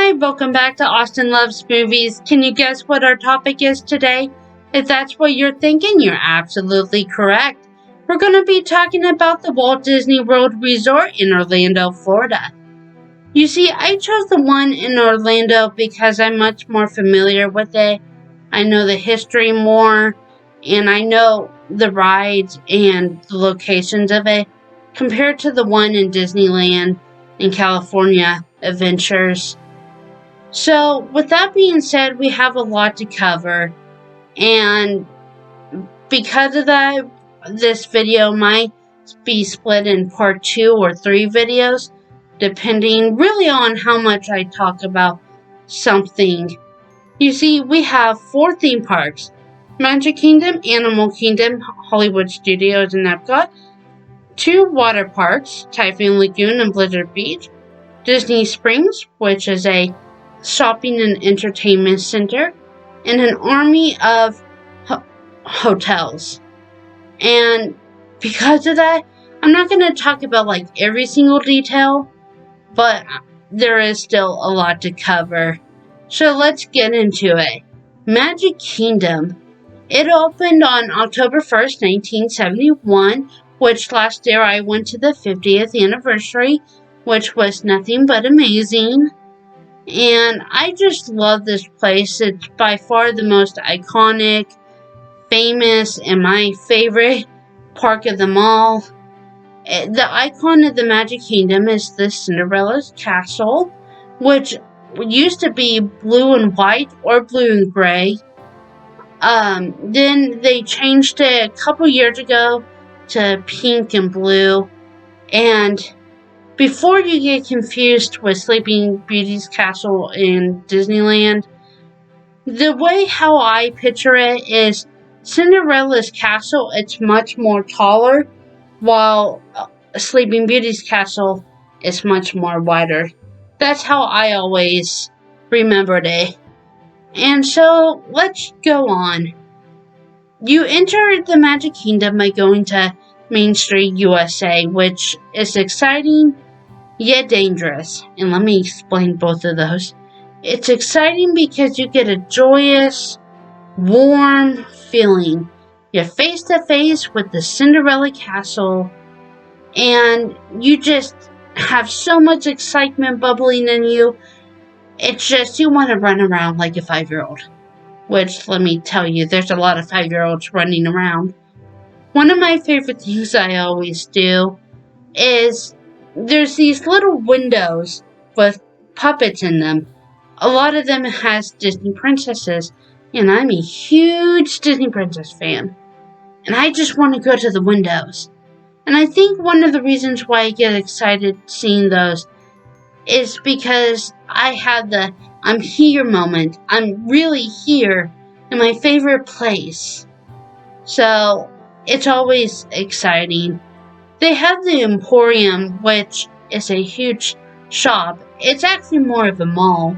Hi, welcome back to Austin Loves Movies. Can you guess what our topic is today? If that's what you're thinking, you're absolutely correct. We're going to be talking about the Walt Disney World Resort in Orlando, Florida. You see, I chose the one in Orlando because I'm much more familiar with it. I know the history more, and I know the rides and the locations of it compared to the one in Disneyland in California Adventures. So, with that being said, we have a lot to cover, and because of that, this video might be split in part 2 or 3 videos, depending really on how much I talk about something. You see, we have 4 theme parks: Magic Kingdom, Animal Kingdom, Hollywood Studios, and Epcot, 2 water parks, Typhoon Lagoon and Blizzard Beach, Disney Springs, which is a shopping and entertainment center, and an army of hotels. And because of that, I'm not going to talk about like every single detail, but there is still a lot to cover. So let's get into it. Magic Kingdom. It opened on October 1st, 1971, which last year I went to the 50th anniversary, which was nothing but amazing. And I just love this place. It's by far the most iconic, famous, and my favorite park of them all. The icon of the Magic Kingdom is the Cinderella's castle, which used to be blue and white or blue and gray. Then they changed it a couple years ago to pink and blue. And before you get confused with Sleeping Beauty's castle in Disneyland, the way how I picture it is Cinderella's castle, it's much more taller, while Sleeping Beauty's castle is much more wider. That's how I always remembered it. And so, let's go on. You enter the Magic Kingdom by going to Main Street, USA, which is exciting yet dangerous. And let me explain both of those. It's exciting because you get a joyous, warm feeling. You're face to face with the Cinderella castle, and you just have so much excitement bubbling in you. It's just, you want to run around like a 5-year-old. Which, let me tell you, there's a lot of 5-year-olds running around. One of my favorite things I always do is there's these little windows with puppets in them. A lot of them has Disney princesses, and I'm a huge Disney princess fan. And I just want to go to the windows. And I think one of the reasons why I get excited seeing those is because I have the I'm here moment. I'm really here in my favorite place. So it's always exciting. They have the Emporium, which is a huge shop. It's actually more of a mall.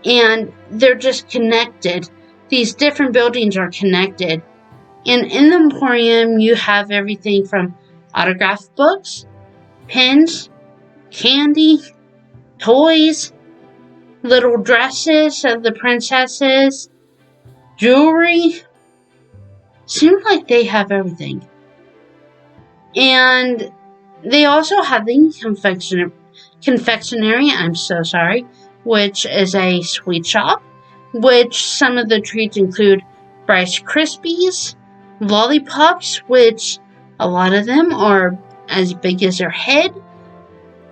And they're just connected. These different buildings are connected. And in the Emporium, you have everything from autographed books, pens, candy, toys, little dresses of the princesses, jewelry. Seems like they have everything. And they also have the confectionery, which is a sweet shop, which some of the treats include Rice Krispies, lollipops, which a lot of them are as big as your head.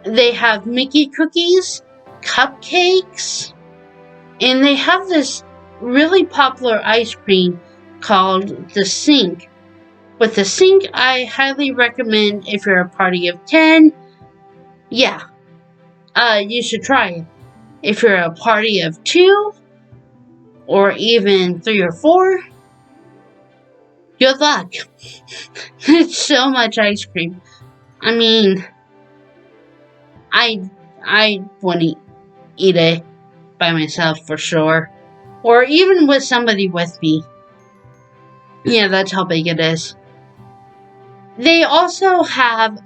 They have Mickey cookies, cupcakes, and they have this really popular ice cream called the Sink. With the Sink, I highly recommend if you're a party of 10, you should try it. If you're a party of 2, or even 3 or 4, good luck. It's so much ice cream. I mean, I wouldn't eat it by myself for sure. Or even with somebody with me. Yeah, that's how big it is. They also have,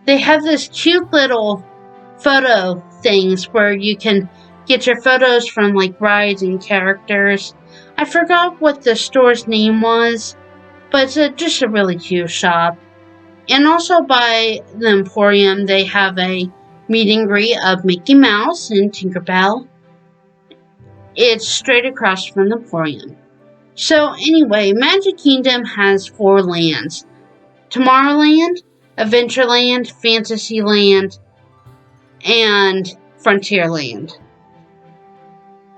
they have this cute little photo things where you can get your photos from like rides and characters. I forgot what the store's name was, but it's just a really cute shop. And also by the Emporium, they have a meet and greet of Mickey Mouse and Tinkerbell. It's straight across from the Emporium. So anyway, Magic Kingdom has 4 lands. Tomorrowland, Adventureland, Fantasyland, and Frontierland.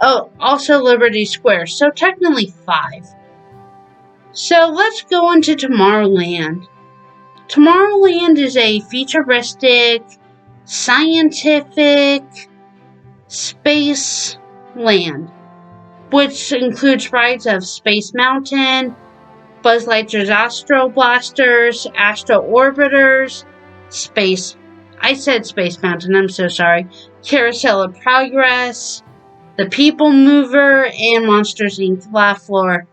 Oh, also Liberty Square, so technically 5. So let's go into Tomorrowland. Tomorrowland is a futuristic, scientific space land, which includes rides of Space Mountain, Buzz Lightyear's Astro Blasters, Astro Orbiters, Space Mountain, I'm so sorry, Carousel of Progress, the People Mover, and Monsters Inc. Laugh Floor.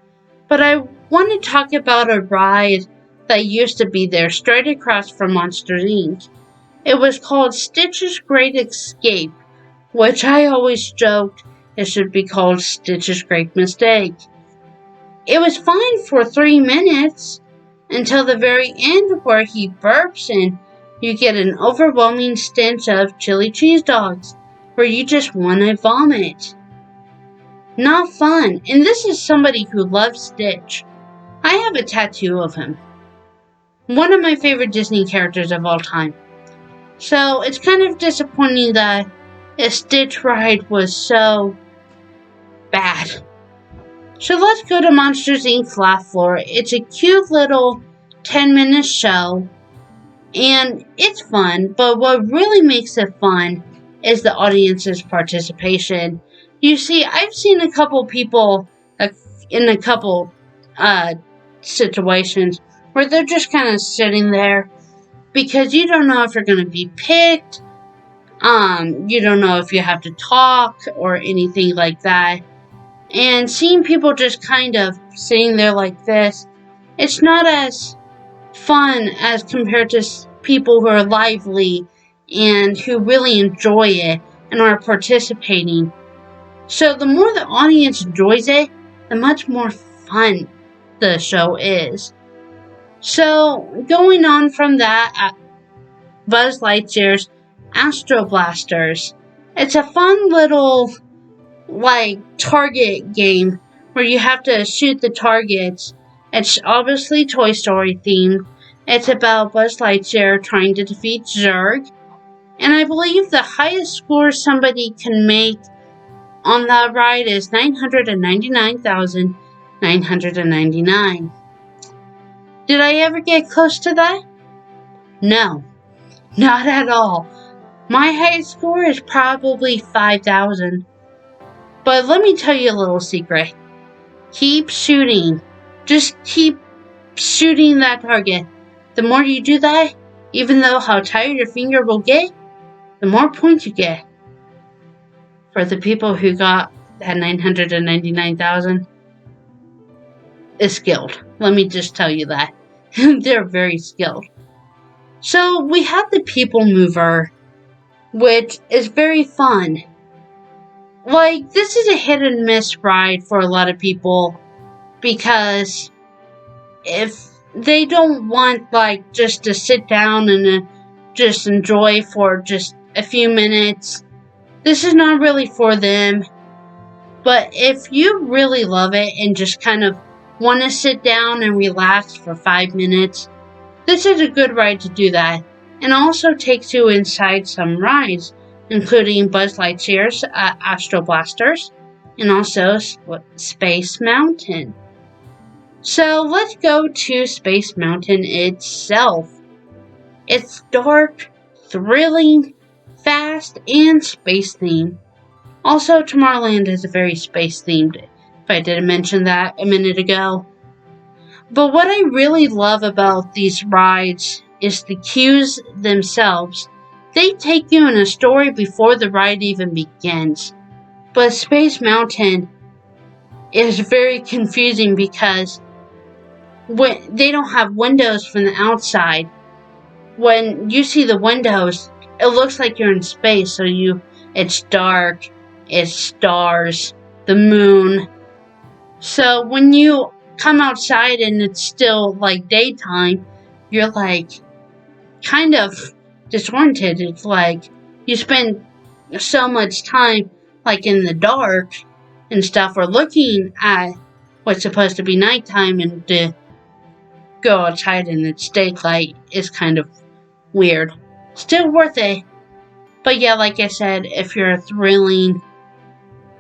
But I want to talk about a ride that used to be there straight across from Monsters Inc. It was called Stitch's Great Escape, which I always joked it should be called Stitch's Great Mistake. It was fine for 3 minutes until the very end where he burps and you get an overwhelming stench of chili cheese dogs where you just want to vomit. Not fun, and this is somebody who loves Stitch. I have a tattoo of him. One of my favorite Disney characters of all time. So it's kind of disappointing that a Stitch ride was so bad. So let's go to Monsters Inc. Laugh Floor. It's a cute little 10-minute show, and it's fun, but what really makes it fun is the audience's participation. You see, I've seen a couple people in a couple situations where they're just kind of sitting there because you don't know if you're going to be picked. You don't know if you have to talk or anything like that. And seeing people just kind of sitting there like this, it's not as fun as compared to people who are lively and who really enjoy it and are participating. So the more the audience enjoys it, the much more fun the show is. So going on from that, Buzz Lightyear's Astro Blasters. It's a fun little target game where you have to shoot the targets. It's obviously Toy Story themed. It's about Buzz Lightyear trying to defeat Zurg. And I believe the highest score somebody can make on that ride is 999,999. Did I ever get close to that? No, not at all. My highest score is probably 5,000. But let me tell you a little secret. Keep shooting. Just keep shooting that target. The more you do that, even though how tired your finger will get, the more points you get. For the people who got that 999,000 is skilled. Let me just tell you that. They're very skilled. So we have the People Mover, which is very fun. This is a hit and miss ride for a lot of people because if they don't want just to sit down and just enjoy for just a few minutes, this is not really for them. But if you really love it and just kind of want to sit down and relax for 5 minutes, this is a good ride to do that. And also takes you inside some rides, including Buzz Lightyear's Astro Blasters and also Space Mountain. So let's go to Space Mountain itself. It's dark, thrilling, fast, and space themed. Also, Tomorrowland is very space themed, if I didn't mention that a minute ago. But what I really love about these rides is the queues themselves. They take you in a story before the ride even begins. But Space Mountain is very confusing because they don't have windows from the outside. When you see the windows, it looks like you're in space. So it's dark, it's stars, the moon. So when you come outside and it's still like daytime, you're like kind of disoriented. It's like you spend so much time like in the dark and stuff, or looking at what's supposed to be nighttime, and to go outside and it's daylight is kind of weird. Still worth it. But yeah, like I said, if you're a thrilling,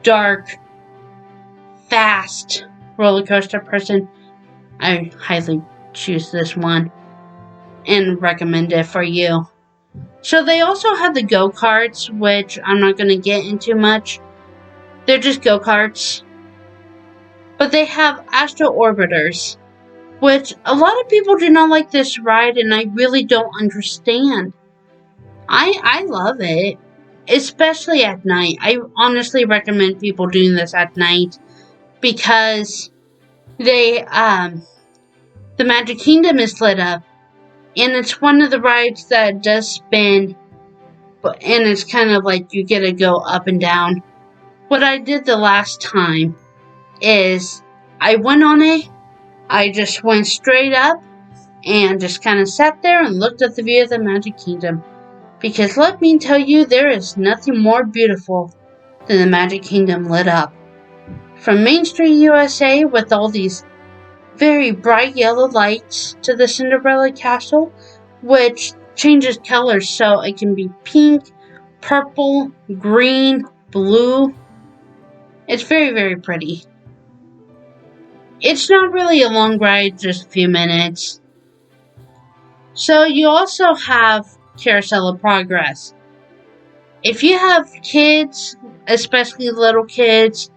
dark, fast roller coaster person, I highly choose this one and recommend it for you. So they also have the go-karts, which I'm not going to get into much. They're just go-karts. But they have Astro Orbiters, which a lot of people do not like this ride, and I really don't understand. I love it, especially at night. I honestly recommend people doing this at night because the Magic Kingdom is lit up, and it's one of the rides that does spin, and it's kind of like you get to go up and down. What I did the last time is I went on it, I just went straight up and just kind of sat there and looked at the view of the Magic Kingdom. Because let me tell you, there is nothing more beautiful than the Magic Kingdom lit up. From Main Street USA with all these very bright yellow lights to the Cinderella castle, which changes colors so it can be pink, purple, green, blue. It's very, very pretty. It's not really a long ride, just a few minutes. So you also have Carousel of Progress. If you have kids, especially little kids,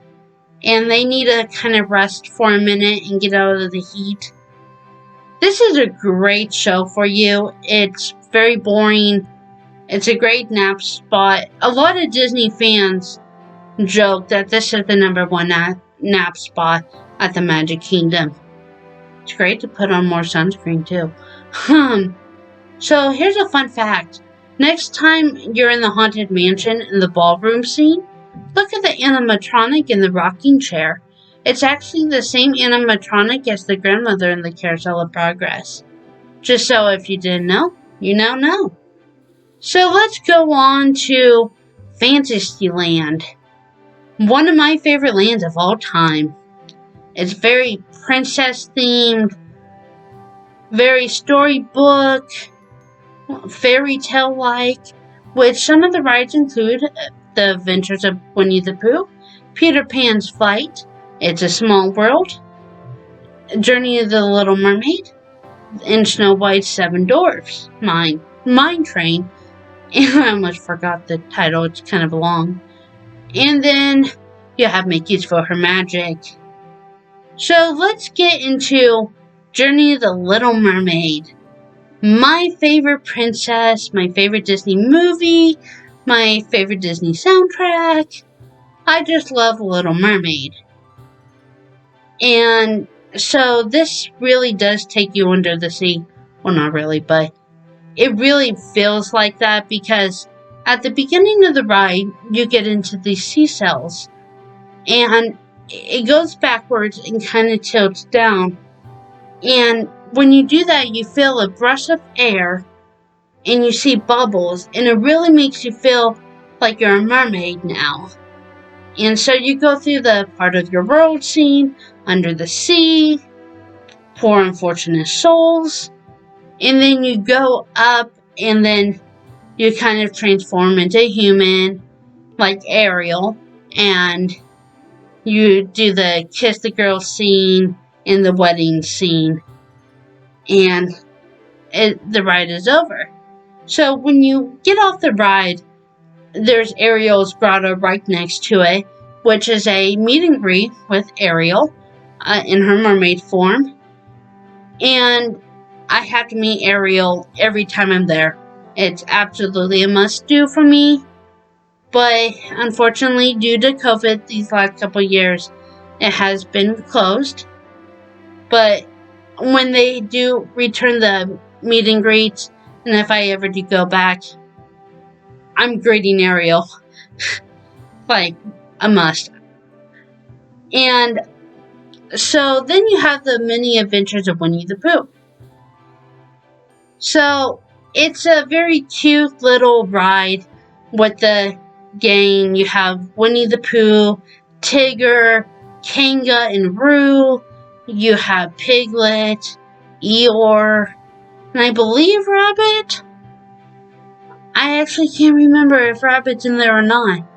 and they need to kind of rest for a minute and get out of the heat, this is a great show for you. It's very boring. It's a great nap spot. A lot of Disney fans joke that this is the number one nap spot at the Magic Kingdom. It's great to put on more sunscreen too. So here's a fun fact. Next time you're in the Haunted Mansion in the ballroom scene, look at the animatronic in the rocking chair. It's actually the same animatronic as the grandmother in the Carousel of Progress. Just so if you didn't know, you now know. So let's go on to Fantasyland. One of my favorite lands of all time. It's very princess themed, very storybook, fairy tale like, which some of the rides include the Adventures of Winnie the Pooh, Peter Pan's Flight, It's a Small World, Journey of the Little Mermaid, and Snow White's Seven Dwarfs, Mine Train, and I almost forgot the title, it's kind of long. And then you have Mickey's For Her Magic. So let's get into Journey of the Little Mermaid. My favorite princess, my favorite Disney movie, my favorite Disney soundtrack. I just love Little Mermaid. And so this really does take you under the sea. Well, not really, but it really feels like that because at the beginning of the ride, you get into these sea cells. And it goes backwards and kind of tilts down. And when you do that, you feel a brush of air and you see bubbles. And it really makes you feel like you're a mermaid now. And so you go through the part of your world scene, under the sea, poor unfortunate souls. And then you go up and then you kind of transform into a human, like Ariel. And you do the kiss the girl scene and the wedding scene. And the ride is over. So when you get off the ride, there's Ariel's grotto right next to it, which is a meet and greet with Ariel in her mermaid form. And I have to meet Ariel every time I'm there. It's absolutely a must-do for me. But unfortunately, due to COVID these last couple years, it has been closed. But when they do return the meet and greets, and if I ever do go back, I'm grading Ariel. Like, a must. And so then you have the mini adventures of Winnie the Pooh. So it's a very cute little ride with the gang. You have Winnie the Pooh, Tigger, Kanga, and Roo. You have Piglet, Eeyore, and I believe Rabbit. I actually can't remember if Rabbit's in there or not.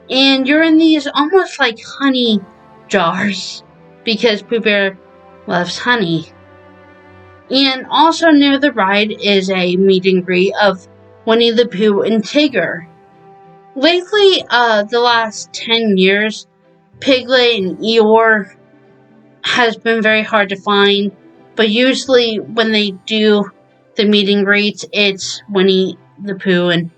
And you're in these almost like honey jars because Pooh Bear loves honey. And also near the ride is a meet and greet of Winnie the Pooh and Tigger. Lately, the last 10 years, Piglet and Eeyore has been very hard to find, but usually when they do the meet and greets, it's Winnie the Pooh and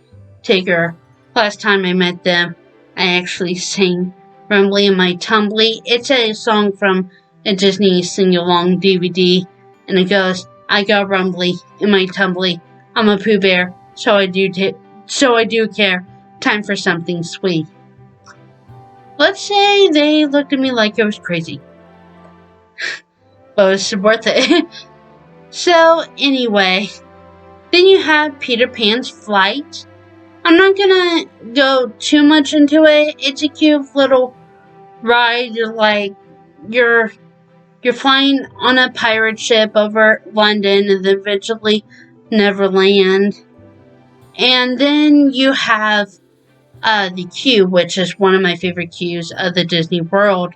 Tigger. Last time I met them, I actually sang Rumbly in My Tumbly. It's a song from a Disney sing-along DVD, and it goes, I got rumbly in my tumbly. I'm a Pooh Bear, so I do care. Time for something sweet. Let's say they looked at me like I was crazy. But it was worth it. So, anyway, then you have Peter Pan's Flight. I'm not gonna go too much into it. It's a cute little ride. You're flying on a pirate ship over London and then eventually Neverland. And then you have the queue, which is one of my favorite queues of the Disney World.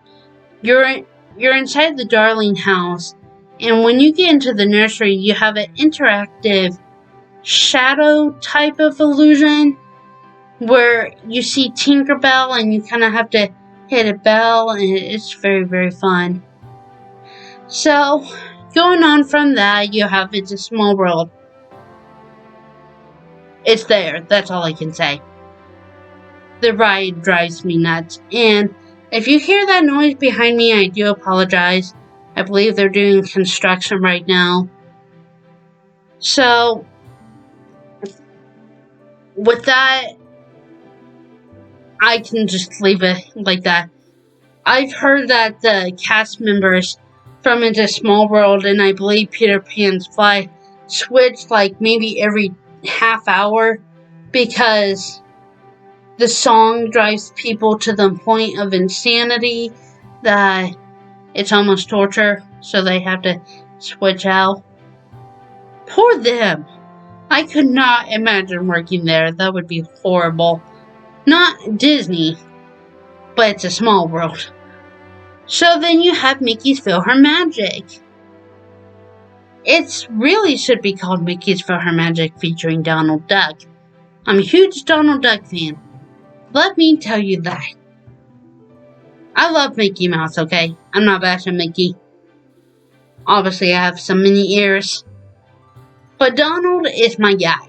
You're inside the Darling house, and when you get into the nursery, you have an interactive shadow type of illusion where you see Tinkerbell and you kind of have to hit a bell, and it's very, very fun. So, going on from that, you have It's a Small World. It's there, that's all I can say. The ride drives me nuts, and if you hear that noise behind me, I do apologize. I believe they're doing construction right now. So, with that, I can just leave it like that. I've heard that the cast members from It's a Small World and I believe Peter Pan's Flight switch like maybe every half hour because the song drives people to the point of insanity that it's almost torture, so they have to switch out. Poor them. I could not imagine working there. That would be horrible. Not Disney, but It's a Small World. So then you have Mickey's PhilharMagic. It really should be called Mickey's PhilharMagic featuring Donald Duck. I'm a huge Donald Duck fan. Let me tell you that. I love Mickey Mouse, okay? I'm not bashing Mickey. Obviously, I have some mini ears. But Donald is my guy.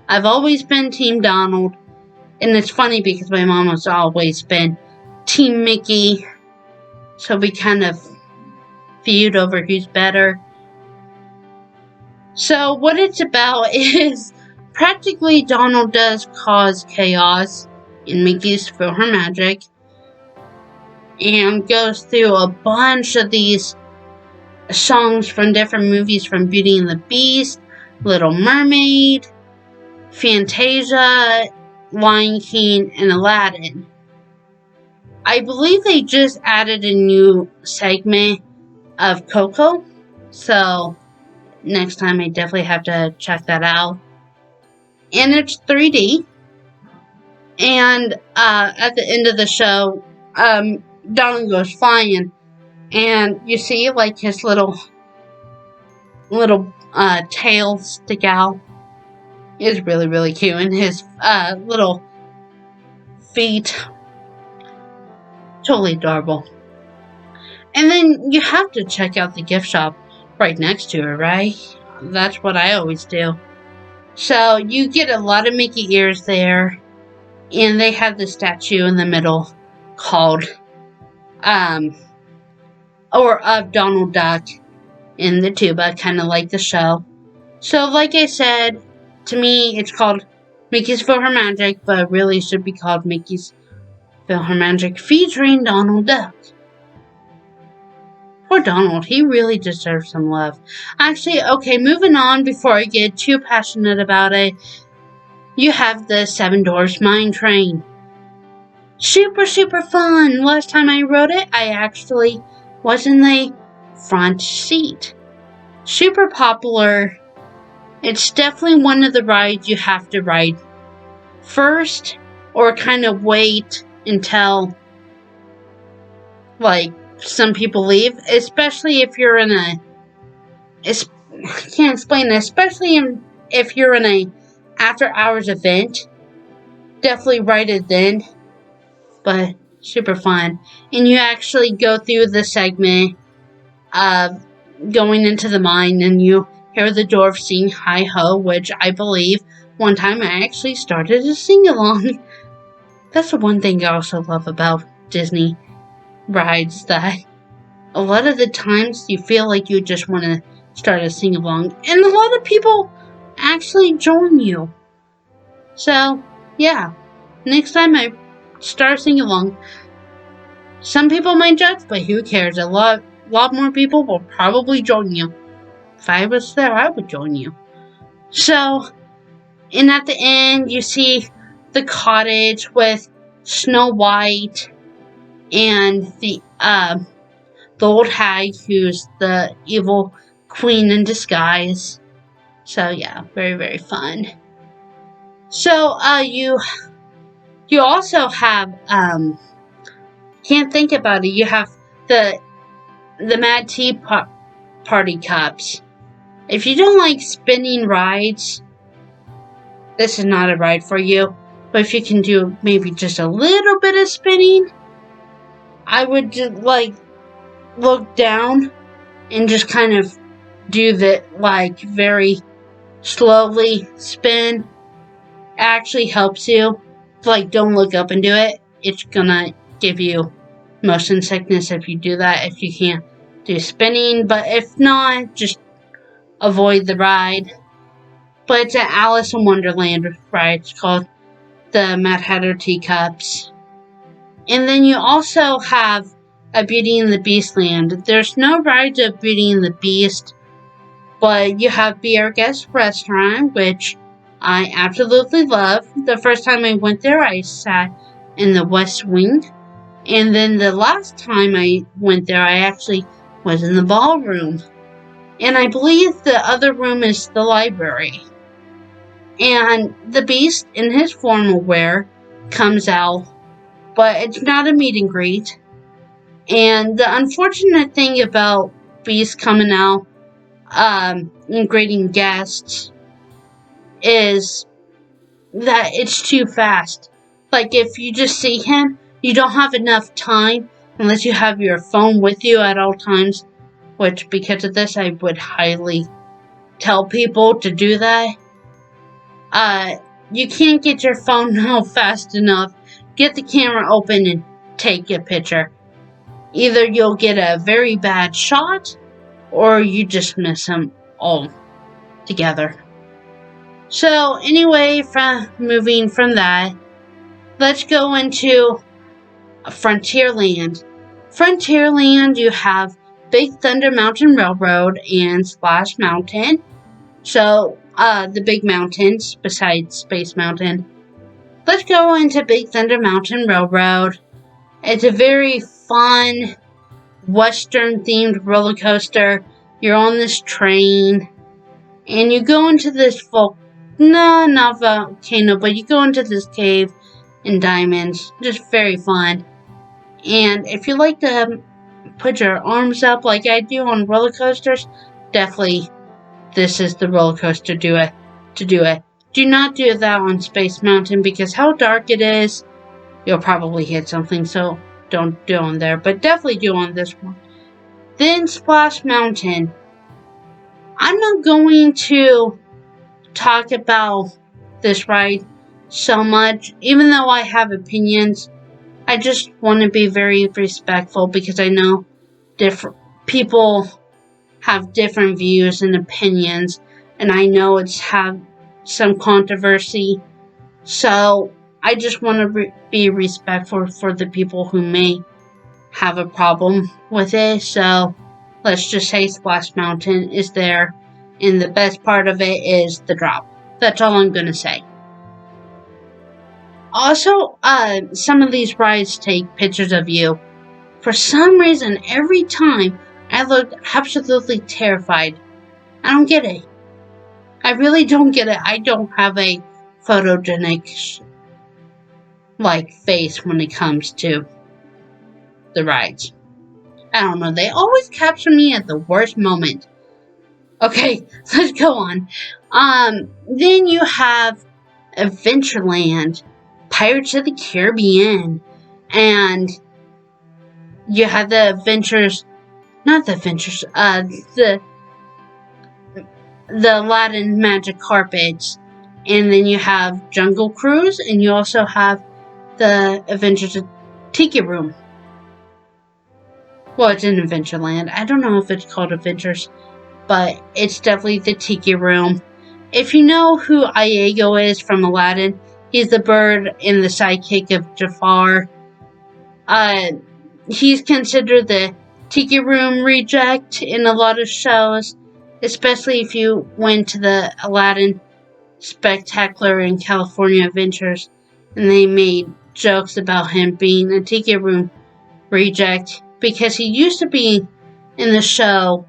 I've always been Team Donald. And it's funny because my mom has always been Team Mickey. So we kind of feud over who's better. So what it's about is practically Donald does cause chaos in Mickey's PhilharMagic. And goes through a bunch of these songs from different movies from Beauty and the Beast, Little Mermaid, Fantasia, Lion King, and Aladdin. I believe they just added a new segment of Coco, so next time I definitely have to check that out. And it's 3D, and at the end of the show, Donald goes flying, and you see like his little tail stick out. It's really, really cute, and his little feet, totally adorable. And then you have to check out the gift shop right next to it, right? That's what I always do. So you get a lot of Mickey ears there, and they have the statue in the middle called of Donald Duck in the tuba, kind of like the show. So like I said, to me it's called Mickey's PhilharMagic, but it really should be called Mickey's PhilharMagic featuring Donald Duck. Poor Donald, he really deserves some love. Actually, okay, moving on before I get too passionate about it, you have the Seven Dwarfs Mine Train. Super, super fun. Last time I rode it, I actually was in the front seat. Super popular. It's definitely one of the rides you have to ride first, or kind of wait until, like, some people leave, especially if you're in a, I can't explain it, especially if you're in a after hours event. Definitely ride it then, but super fun. And you actually go through the segment of going into the mine, and you hear the dwarves sing Hi Ho, which I believe one time I actually started to sing along. That's the one thing I also love about Disney rides, that a lot of the times you feel like you just want to start a sing along, and a lot of people actually join you. So, yeah, next time I start sing along, some people might judge, but who cares? A lot more people will probably join you. If I was there, I would join you. So, and at the end, you see the cottage with Snow White and the old hag who's the evil queen in disguise. So yeah, very, very fun. So you also have can't think about it. You have the Mad Tea Party cups. If you don't like spinning rides, this is not a ride for you. But if you can do maybe just a little bit of spinning, I would just look down and just kind of do the very slowly spin. It actually helps you. Don't look up and do it. It's gonna give you motion sickness if you do that, if you can't do spinning. But if not, just avoid the ride. But it's an Alice in Wonderland ride. It's called the Mad Hatter Teacups. And then you also have a Beauty and the Beast land. There's no rides of Beauty and the Beast, but you have Be Our Guest Restaurant, which I absolutely love. The first time I went there, I sat in the West Wing. And then the last time I went there, I actually was in the ballroom. And I believe the other room is the library. And the Beast in his formal wear comes out, but it's not a meet and greet. And the unfortunate thing about Beast coming out and greeting guests is that it's too fast. If you just see him, you don't have enough time unless you have your phone with you at all times, which because of this I would highly tell people to do that. You can't get your phone out fast enough. Get the camera open and take a picture. Either you'll get a very bad shot, or you just miss him all together. So anyway, moving from that, let's go into Frontierland. Frontierland, you have Big Thunder Mountain Railroad and Splash Mountain. So, the big mountains besides Space Mountain. Let's go into Big Thunder Mountain Railroad. It's a very fun, Western-themed roller coaster. You're on this train, and you go into this not volcano, but you go into this cave in diamonds. Just very fun. And if you like to put your arms up like I do on roller coasters, definitely this is the roller coaster to do it. Do not do that on Space Mountain because how dark it is, you'll probably hit something, so don't do on there. But definitely do on this one. Then Splash Mountain. I'm not going to talk about this ride so much, even though I have opinions. I just want to be very respectful because I know different people have different views and opinions, and I know it's have some controversy, So I just want to be respectful for the people who may have a problem with it. So let's just say Splash Mountain is there, and the best part of it is the drop. That's all I'm going to say. Also, some of these rides take pictures of you. For some reason, every time I look absolutely terrified. I don't get it. I really don't get it. I don't have a photogenic face when it comes to the rides. I don't know. They always capture me at the worst moment. Okay, let's go on. Then you have Adventureland, Pirates of the Caribbean, and you have the Aladdin Magic Carpets, and then you have Jungle Cruise, and you also have the Adventures of Tiki Room. Well, it's in Adventureland. I don't know if it's called Adventures, but it's definitely the Tiki Room. If you know who Iago is from Aladdin, he's the bird and the sidekick of Jafar. He's considered the Tiki Room reject in a lot of shows, especially if you went to the Aladdin Spectacular in California Adventures, and they made jokes about him being a Tiki Room reject because he used to be in the show,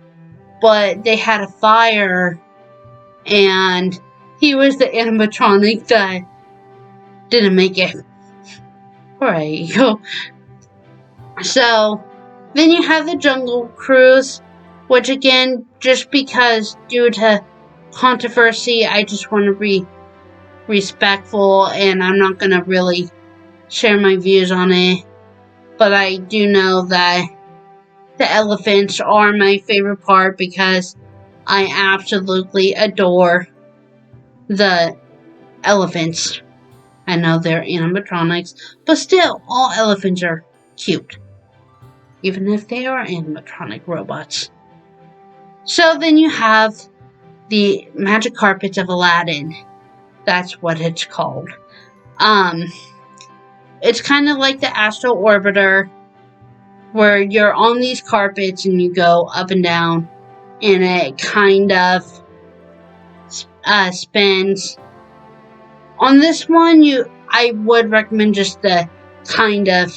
but they had a fire, and he was the animatronic that didn't make it. Alright, so then you have the Jungle Cruise, which again, just because due to controversy, I just want to be respectful, and I'm not going to really share my views on it. But I do know that the elephants are my favorite part because I absolutely adore the elephants. I know they're animatronics, but still, all elephants are cute, even if they are animatronic robots. So then you have the Magic Carpets of Aladdin. That's what it's called. It's kind of like the Astro Orbiter, where you're on these carpets and you go up and down, and it kind of spins. On this one, I would recommend just the kind of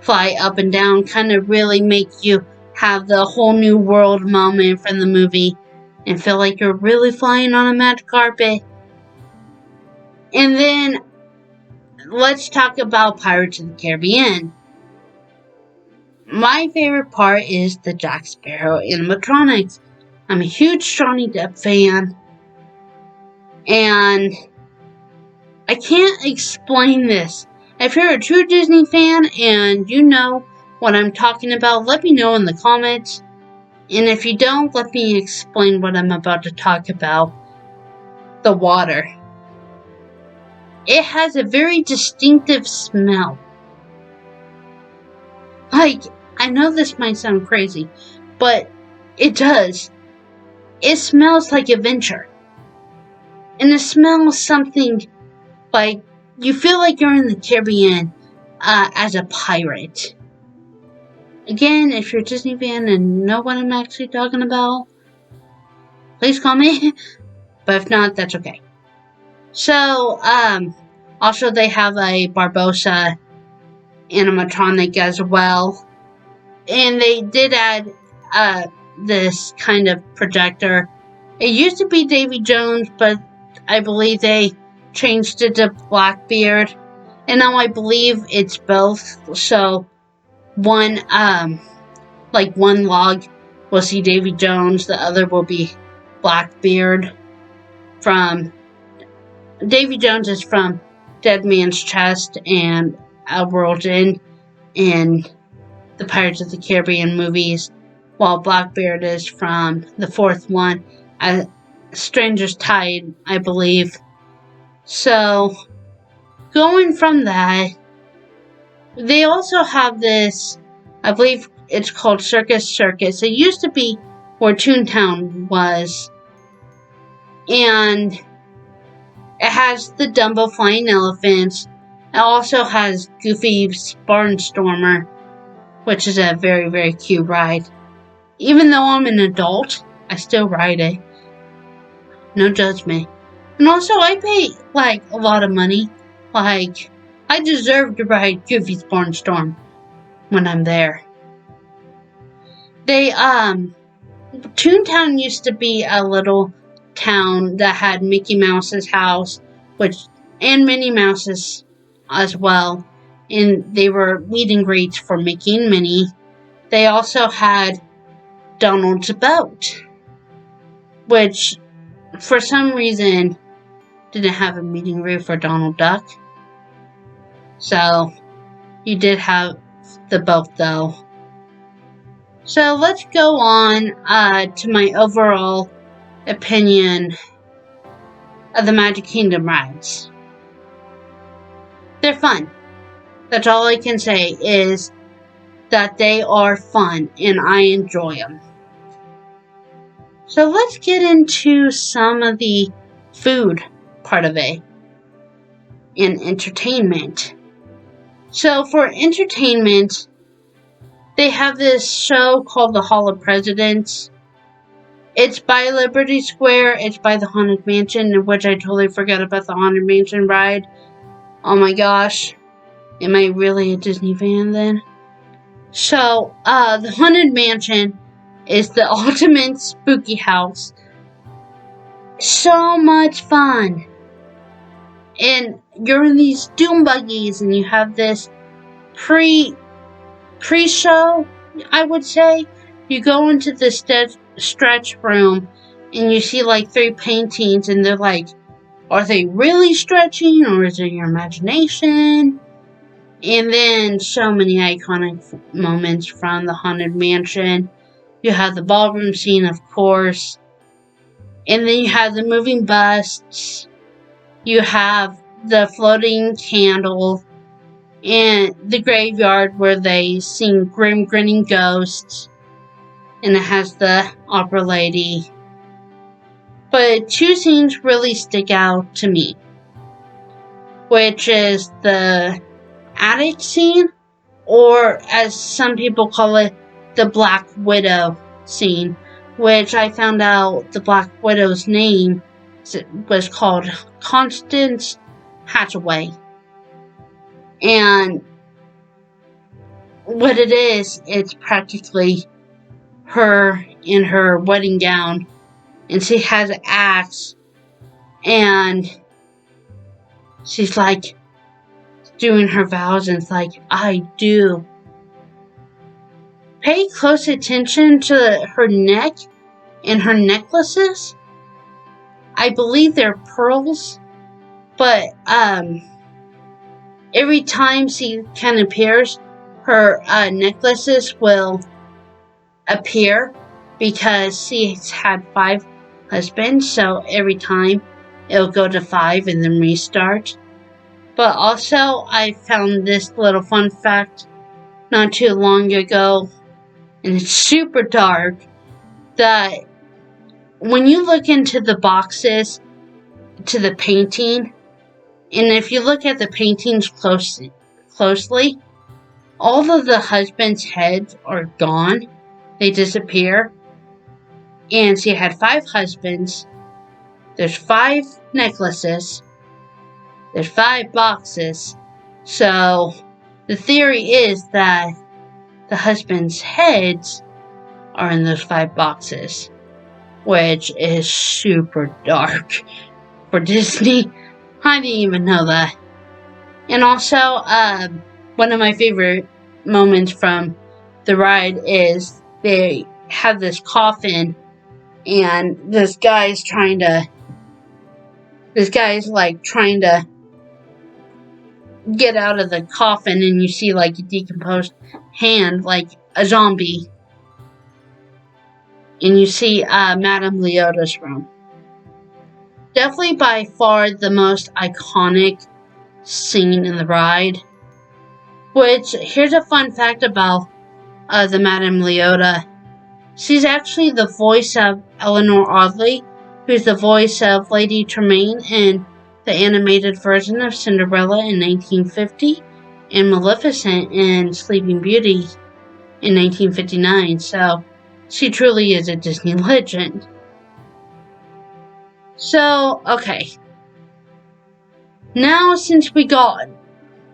fly up and down, kind of really make you have the whole new world moment from the movie and feel like you're really flying on a magic carpet. And then let's talk about Pirates of the Caribbean. My favorite part is the Jack Sparrow animatronics. I'm a huge Johnny Depp fan, and I can't explain this. If you're a true Disney fan and you know what I'm talking about, let me know in the comments. And if you don't, let me explain what I'm about to talk about. The water. It has a very distinctive smell. I know this might sound crazy, but it does. It smells like adventure. And it smells something like you feel like you're in the Caribbean as a pirate. Again, if you're a Disney fan and know what I'm actually talking about, please comment. But if not, that's okay. So, also they have a Barbossa animatronic as well. And they did add this kind of projector. It used to be Davy Jones, but I believe they changed it to Blackbeard. And now I believe it's both. So one log will see Davy Jones, the other will be Blackbeard. Davy Jones is from Dead Man's Chest and A World's End in the Pirates of the Caribbean movies, while Blackbeard is from the fourth one, Stranger's Tide, I believe. So, going from that, they also have this, I believe it's called Circus. It used to be where Toontown was, and It has the Dumbo flying elephants. It also has Goofy's Barnstormer, which is a very, very cute ride. Even though I'm an adult, I still ride it. No judgment. And also, I pay, a lot of money. I deserve to ride Goofy's Barnstorm when I'm there. Toontown used to be a little town that had Mickey Mouse's house, and Minnie Mouse's as well. And they were meet and greets for Mickey and Minnie. They also had Donald's boat, which for some reason didn't have a meet and greet for Donald Duck. So you did have the boat though. So let's go on to my overall opinion of the Magic Kingdom rides. They're fun. That's all I can say is that they are fun and I enjoy them. So let's get into some of the food part of it and entertainment. So for entertainment, they have this show called The Hall of Presidents. It's by Liberty Square. It's by the Haunted Mansion, which I totally forgot about the Haunted Mansion ride. Oh my gosh. Am I really a Disney fan then? So, the Haunted Mansion is the ultimate spooky house. So much fun. And you're in these doom buggies and you have this pre-show, I would say. You go into the stretch room and you see 3 paintings and they're like, are they really stretching or is it your imagination? And then so many iconic moments from the Haunted Mansion. You have the ballroom scene, of course. And then you have the moving busts. You have the floating candle. And the graveyard where they sing Grim Grinning Ghosts. And it has the opera lady. But 2 scenes really stick out to me. Which is the attic scene, or as some people call it, the Black Widow scene, which I found out the Black Widow's name was called Constance Hathaway. And what it is, it's practically her in her wedding gown, and she has an axe, and she's doing her vows, and it's I do. Pay close attention to her neck and her necklaces. I believe they're pearls, but every time she kind of appears, her necklaces will appear because she's had 5 husbands, so every time it'll go to 5 and then restart. But also, I found this little fun fact not too long ago, and it's super dark, that when you look into the boxes to the painting, and if you look at the paintings closely, all of the husbands' heads are gone. They disappear. And she had 5 husbands. There's 5 necklaces. There's 5 boxes. So the theory is that the husbands' heads are in those 5 boxes, which is super dark for Disney. I didn't even know that. And also, one of my favorite moments from the ride is they have this coffin, and this guy's trying to get out of the coffin, and you see a decomposed hand, like a zombie. And you see Madame Leota's room. Definitely by far the most iconic scene in the ride. Which, here's a fun fact about the Madame Leota. She's actually the voice of Eleanor Audley, who's the voice of Lady Tremaine in the animated version of Cinderella in 1950, and Maleficent in Sleeping Beauty in 1959, so she truly is a Disney legend. So, okay. Now, since we got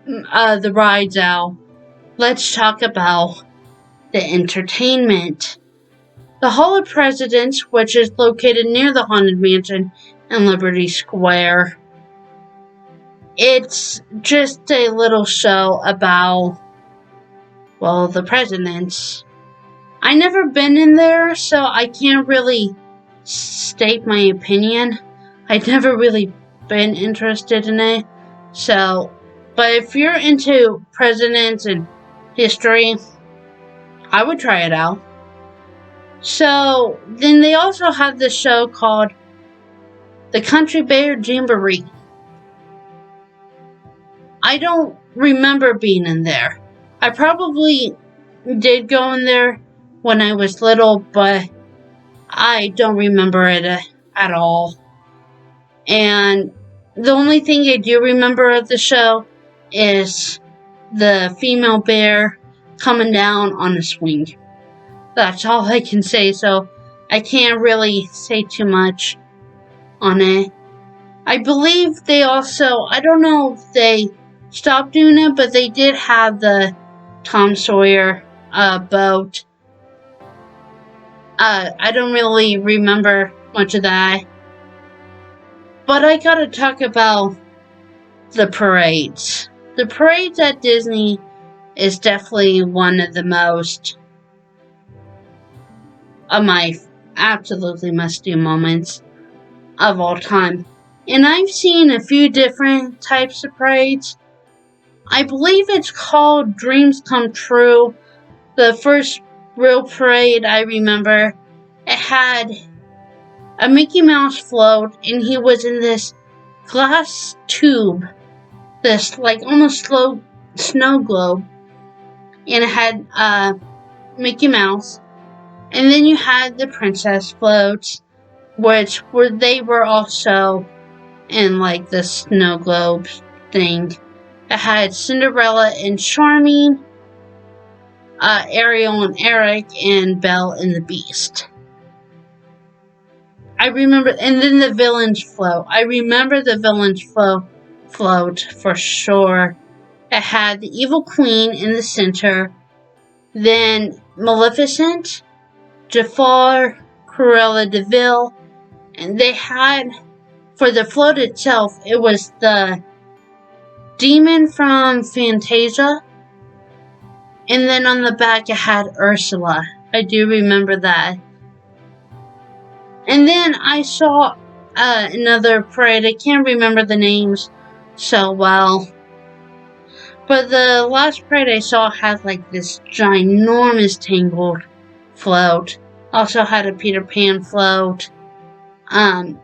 the rides out, let's talk about the entertainment. The Hall of Presidents, which is located near the Haunted Mansion in Liberty Square. It's just a little show about, well, the presidents. I never been in there, so I can't really state my opinion. I've never really been interested in it. So, but if you're into presidents and history, I would try it out. So, then they also have this show called The Country Bear Jamboree. I don't remember being in there. I probably did go in there when I was little, but I don't remember it at all. And the only thing I do remember of the show is the female bear coming down on a swing. That's all I can say, so I can't really say too much on it. I believe they also, I don't know if they stopped doing it, but they did have the Tom Sawyer boat. I don't really remember much of that. But I gotta talk about the parades. The parades at Disney is definitely one of the most of my absolutely must-do moments of all time. And I've seen a few different types of parades. I believe it's called Dreams Come True. The first real parade I remember, it had a Mickey Mouse float, and he was in this glass tube, this like almost snow globe, and it had Mickey Mouse. And then you had the princess floats, which they were also in like the snow globe thing. It had Cinderella and Charming, Ariel and Eric, and Belle and the Beast. I remember, and then the villain's float. I remember the villain's float for sure. It had the evil queen in the center, then Maleficent, Jafar, Cruella de Vil, and they had, for the float itself, it was the demon from Fantasia, and then on the back it had Ursula. I do remember that. And then I saw another parade. I can't remember the names so well. But the last parade I saw had like this ginormous tangled float. Also had a Peter Pan float. Of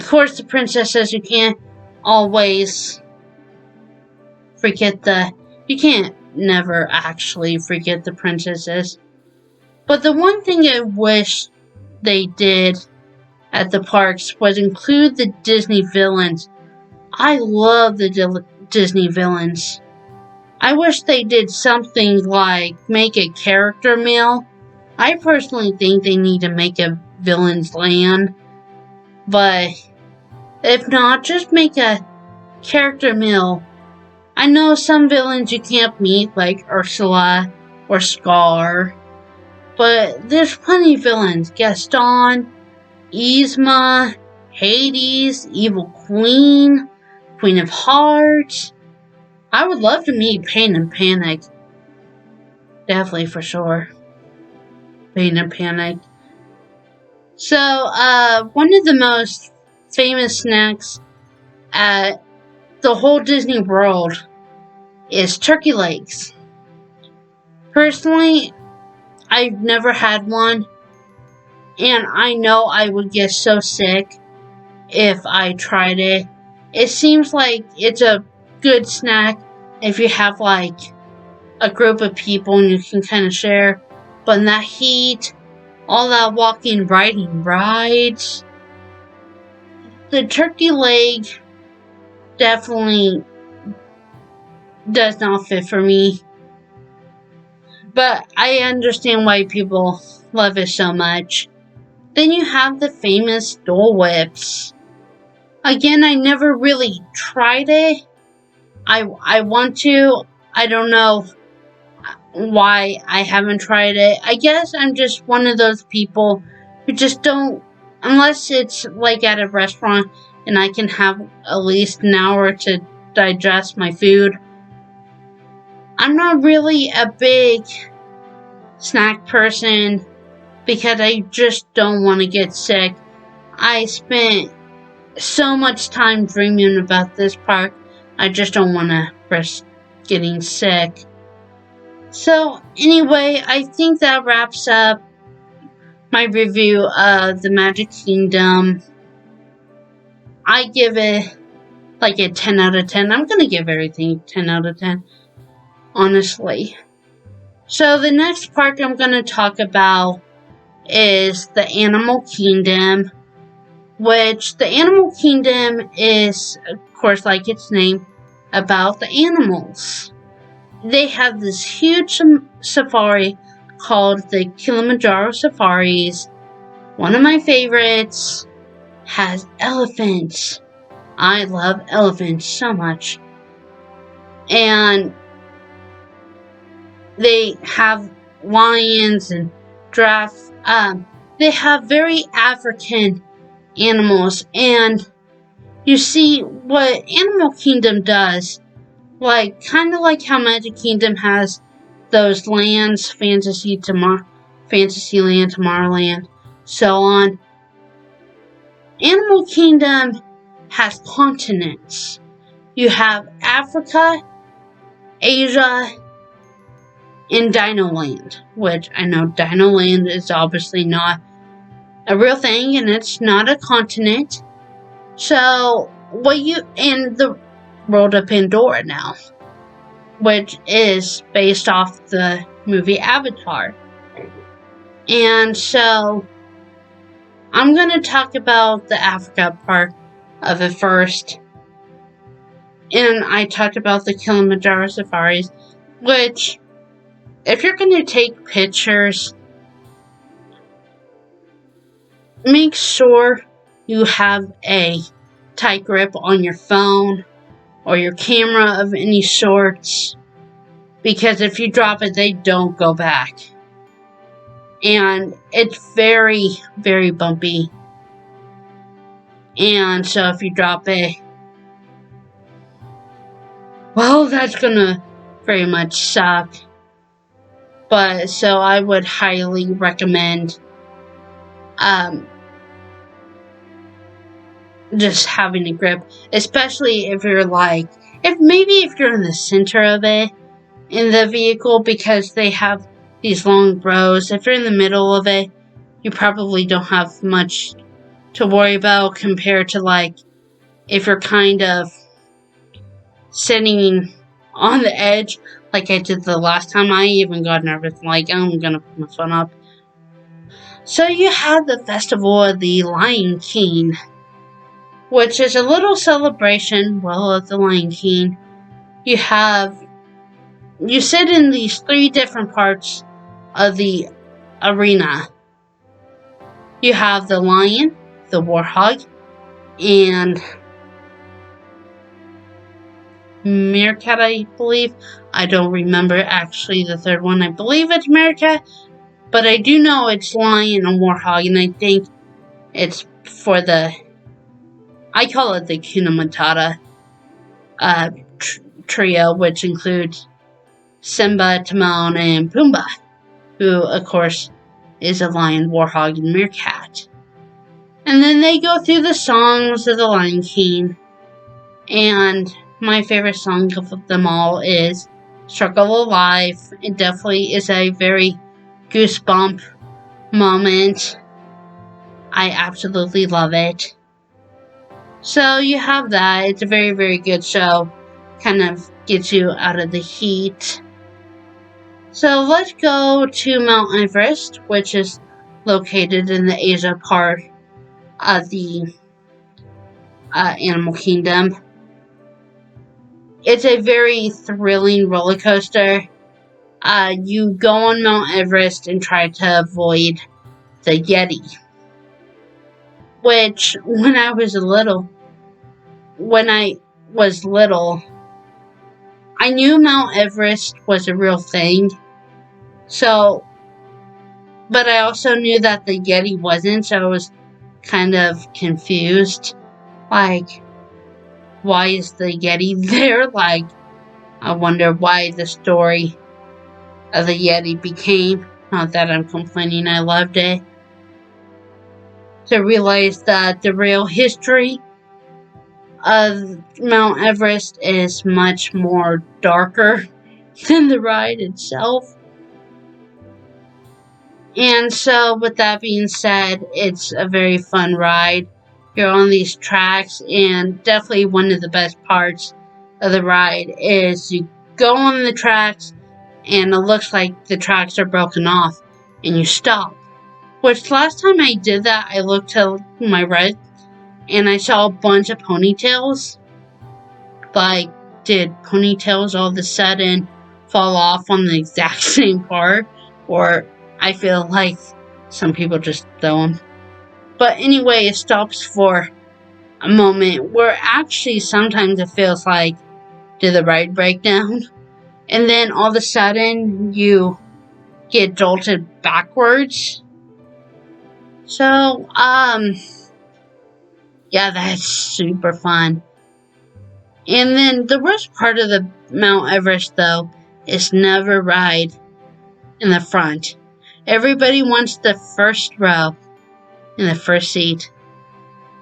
course, the princesses, you can't always forget you can't never actually forget the princesses. But the one thing I wish they did at the parks was include the Disney villains. I love the Disney villains. I wish they did something like make a character meal. I personally think they need to make a villain's land. But if not, just make a character meal. I know some villains you can't meet, like Ursula or Scar. But there's plenty of villains. Gaston, Yzma, Hades, Evil Queen, Queen of Hearts. I would love to meet Pain and Panic. Definitely for sure. Pain and Panic. So, one of the most famous snacks at the whole Disney World is turkey legs. Personally, I've never had one, and I know I would get so sick if I tried it. It seems like it's a good snack if you have like a group of people and you can kind of share, but in that heat, all that walking, riding rides, the turkey leg definitely does not fit for me. But I understand why people love it so much. Then you have the famous Dole Whips. Again, I never really tried it. I want to. I don't know why I haven't tried it. I guess I'm just one of those people who just don't, unless it's like at a restaurant and I can have at least an hour to digest my food. I'm not really a big snack person because I just don't want to get sick. I spent so much time dreaming about this park. I just don't want to risk getting sick. So anyway, I think that wraps up my review of the Magic Kingdom. I give it like a 10 out of 10. I'm going to give everything 10 out of 10, honestly. So the next park I'm going to talk about is the Animal Kingdom, which the Animal Kingdom is, of course, like its name, about the animals. They have this huge safari called the Kilimanjaro Safaris. One of my favorites has elephants. I love elephants so much. And they have lions and giraffes. They have very African animals. And you see what Animal Kingdom does, like kind of like how Magic Kingdom has those lands, Fantasyland, Tomorrowland, so on. Animal Kingdom has continents. You have Africa, Asia, and Dinoland, which I know Dinoland is obviously not a real thing and it's not a continent. So, and the world of Pandora now, which is based off the movie Avatar. And so, I'm going to talk about the Africa part of it first. And I talked about the Kilimanjaro Safaris, which, if you're going to take pictures, make sure you have a tight grip on your phone or your camera of any sorts, because if you drop it, they don't go back. And it's very, very bumpy. And so if you drop it, well, that's gonna very much suck. But so I would highly recommend just having a grip, especially if you're if you're in the center of it in the vehicle, because they have these long rows. If you're in the middle of it, you probably don't have much to worry about compared to if you're kind of sitting on the edge, like I did the last time. I even got nervous, I'm gonna put my phone up. So you have the Festival of the Lion King, which is a little celebration, of the Lion King. You sit in these 3 different parts of the arena. You have the lion, the warthog, and meerkat, I believe. I don't remember actually the third one. I believe it's meerkat, but I do know it's lion and warthog, and I think it's for I call it the Hakuna Matata trio, which includes Simba, Timon, and Pumbaa, who, of course, is a lion, warthog, and meerkat. And then they go through the songs of the Lion King, and my favorite song of them all is Struggle of Life. It definitely is a very goosebump moment. I absolutely love it. So you have that. It's a very, very good show. Kind of gets you out of the heat. So let's go to Mount Everest, which is located in the Asia part of the Animal Kingdom. It's a very thrilling roller coaster. You go on Mount Everest and try to avoid the Yeti. Which, when I was little, I knew Mount Everest was a real thing. So, but I also knew that the Yeti wasn't, so I was kind of confused. Like, why is the Yeti there? Like, I wonder why the story of the Yeti became. Not that I'm complaining, I loved it. To realize that the real history of Mount Everest is much more darker than the ride itself. And so, with that being said, it's a very fun ride. You're on these tracks, and definitely one of the best parts of the ride is you go on the tracks, and it looks like the tracks are broken off, and you stop. Which last time I did that, I looked to my right, and I saw a bunch of ponytails. Like, did ponytails all of a sudden fall off on the exact same part? Or I feel like some people just throw them. But anyway, it stops for a moment where actually sometimes it feels like, did the ride break down? And then all of a sudden you get jolted backwards. So, yeah, that's super fun. And then the worst part of the Mount Everest, though, is never ride in the front. Everybody wants the first row in the first seat.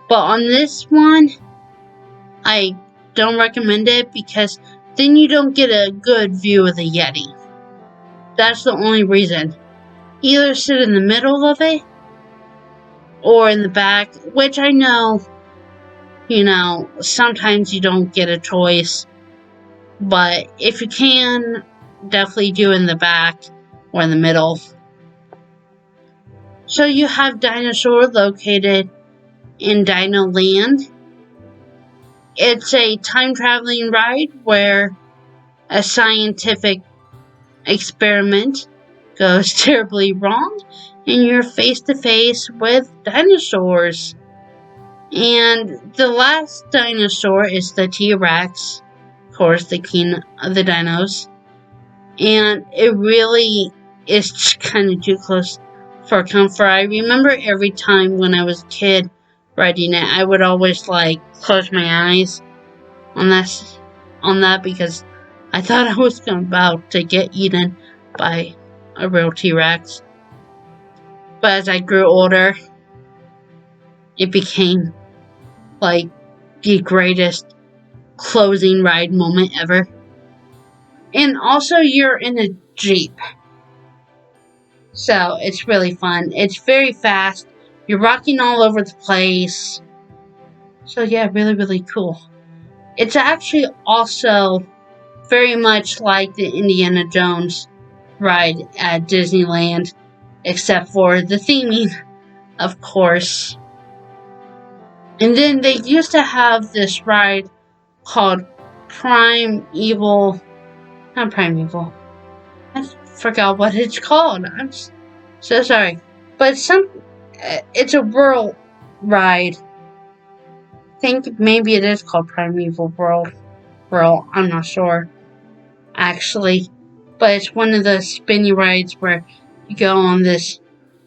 But on this one, I don't recommend it because then you don't get a good view of the Yeti. That's the only reason. Either sit in the middle of it or in the back, which I know, sometimes you don't get a choice. But if you can, definitely do in the back or in the middle. So you have Dinosaur located in Dinoland. It's a time-traveling ride where a scientific experiment goes terribly wrong and you're face-to-face with dinosaurs. And the last dinosaur is the T-Rex, of course, the king of the dinos. And it really is kind of too close for comfort. I remember every time when I was a kid riding it, I would always close my eyes on that because I thought I was about to get eaten by a real T-Rex. But as I grew older, it became the greatest closing ride moment ever. And also you're in a Jeep. So it's really fun. It's very fast. You're rocking all over the place. So yeah, really, really cool. It's actually also very much like the Indiana Jones ride at Disneyland, except for the theming, of course. And then they used to have this ride called Primeval. Not Primeval. I forgot what it's called. I'm so sorry. But it's a world ride. I think maybe it is called Primeval World. I'm not sure, actually. But it's one of the spinny rides where you go on this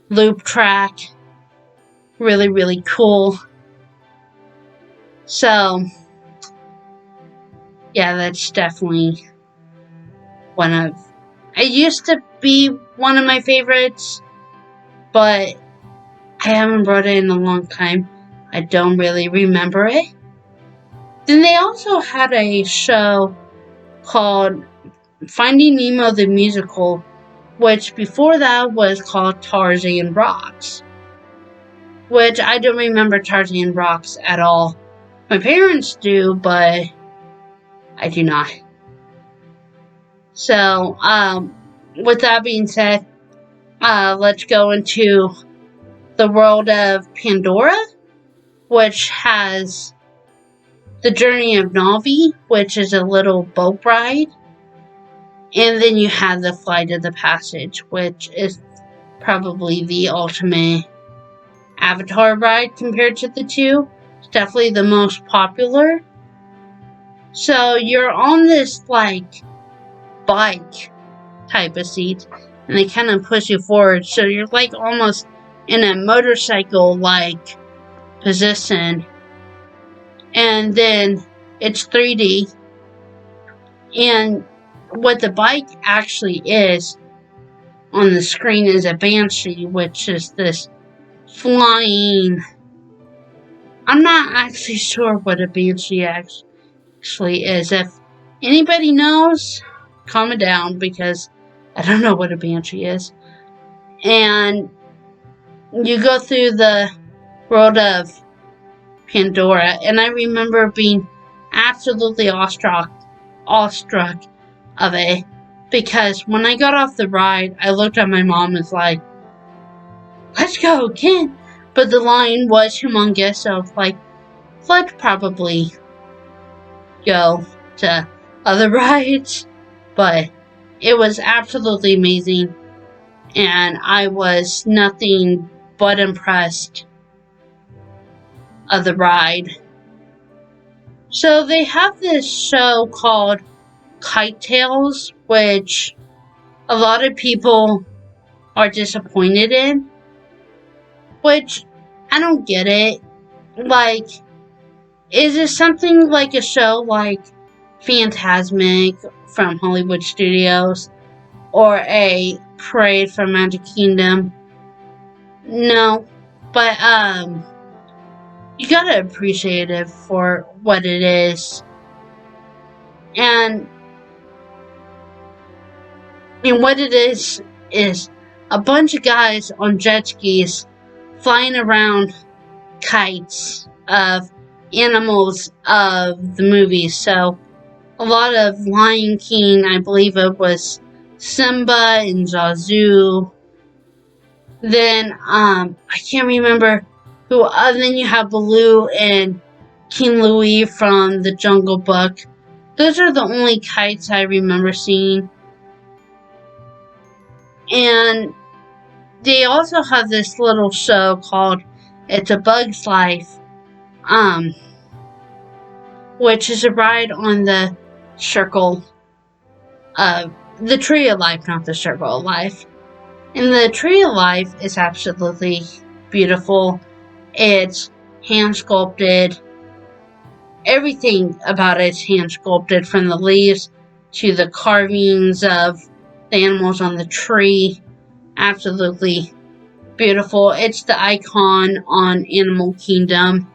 loop track. Really, really cool. So, yeah, that's definitely it used to be one of my favorites, but I haven't rode it in a long time. I don't really remember it. Then they also had a show called Finding Nemo the Musical, which before that was called Tarzan Rocks, which I don't remember Tarzan Rocks at all. My parents do, but I do not. So, with that being said, let's go into the world of Pandora, which has the Journey of Navi, which is a little boat ride. And then you have the Flight of the Passage, which is probably the ultimate Avatar ride compared to the two. It's definitely the most popular. So you're on this like bike type of seat, and they kind of push you forward. So you're like almost in a motorcycle like position. And then it's 3D. And what the bike actually is on the screen is a Banshee, which is this flying. I'm not actually sure what a Banshee actually is. If anybody knows, calm it down, because I don't know what a Banshee is. And you go through the world of Pandora, and I remember being absolutely awestruck of it, because when I got off the ride, I looked at my mom and was like, let's go again. But the line was humongous, so like, let's probably go to other rides. But it was absolutely amazing, and I was nothing but impressed of the ride. So they have this show called Kite Tales, which a lot of people are disappointed in, which I don't get it. Like, is it something like a show like Fantasmic from Hollywood Studios or a Parade from Magic Kingdom? No, but you gotta appreciate it for what it is. And what it is a bunch of guys on jet skis flying around kites of animals of the movies. So a lot of Lion King, I believe it was Simba and Zazu. Then I can't remember who. Then you have Baloo and King Louie from the Jungle Book. Those are the only kites I remember seeing. And they also have this little show called It's a Bug's Life, which is a ride on the circle of the Tree of Life, not the Circle of Life. And the Tree of Life is absolutely beautiful. It's hand sculpted. Everything about it is hand sculpted, from the leaves to the carvings of the animals on the tree. Absolutely beautiful. It's the icon on Animal Kingdom.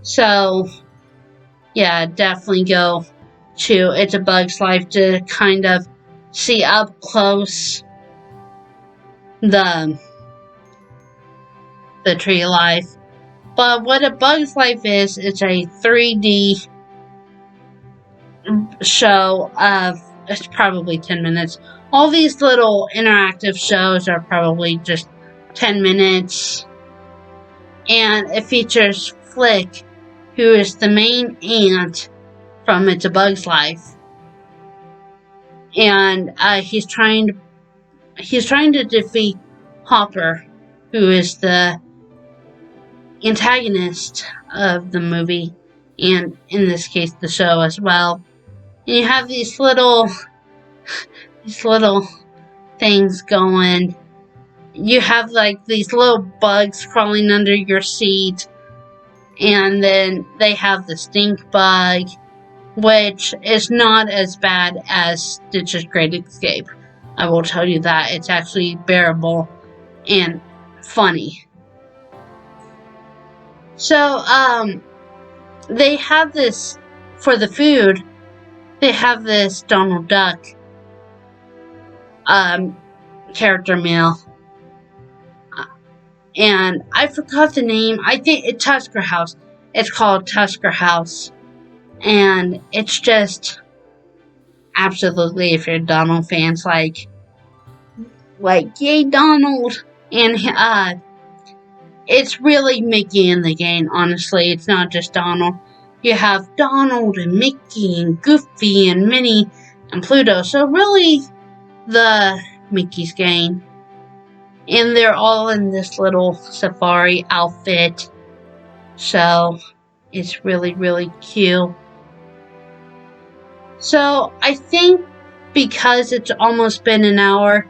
So, yeah, definitely go to It's a Bug's Life to kind of see up close the Tree of Life. But what A Bug's Life is, it's a 3D show of, it's probably 10 minutes. All these little interactive shows are probably just 10 minutes. And it features Flick, who is the main ant from It's a Bug's Life. And he's trying to defeat Hopper, who is the antagonist of the movie, and in this case the show as well. And you have these little things going. You have like these little bugs crawling under your seat, and then they have the stink bug, which is not as bad as Stitch's Great Escape. I will tell you that. It's actually bearable and funny. So, they have this, for the food, they have this Donald Duck, character meal. And I forgot the name. I think it's Tusker House. It's called Tusker House. And it's just absolutely, if you're Donald fans, like yay Donald. And it's really Mickey in the game, honestly. It's not just Donald. You have Donald and Mickey and Goofy and Minnie and Pluto. So really, the Mickey's gang. And they're all in this little safari outfit. So it's really, really cute. So I think because it's almost been an hour,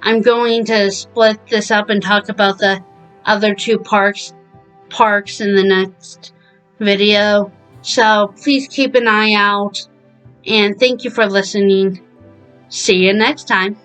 I'm going to split this up and talk about the other two parks in the next video. So please keep an eye out, and thank you for listening. See you next time.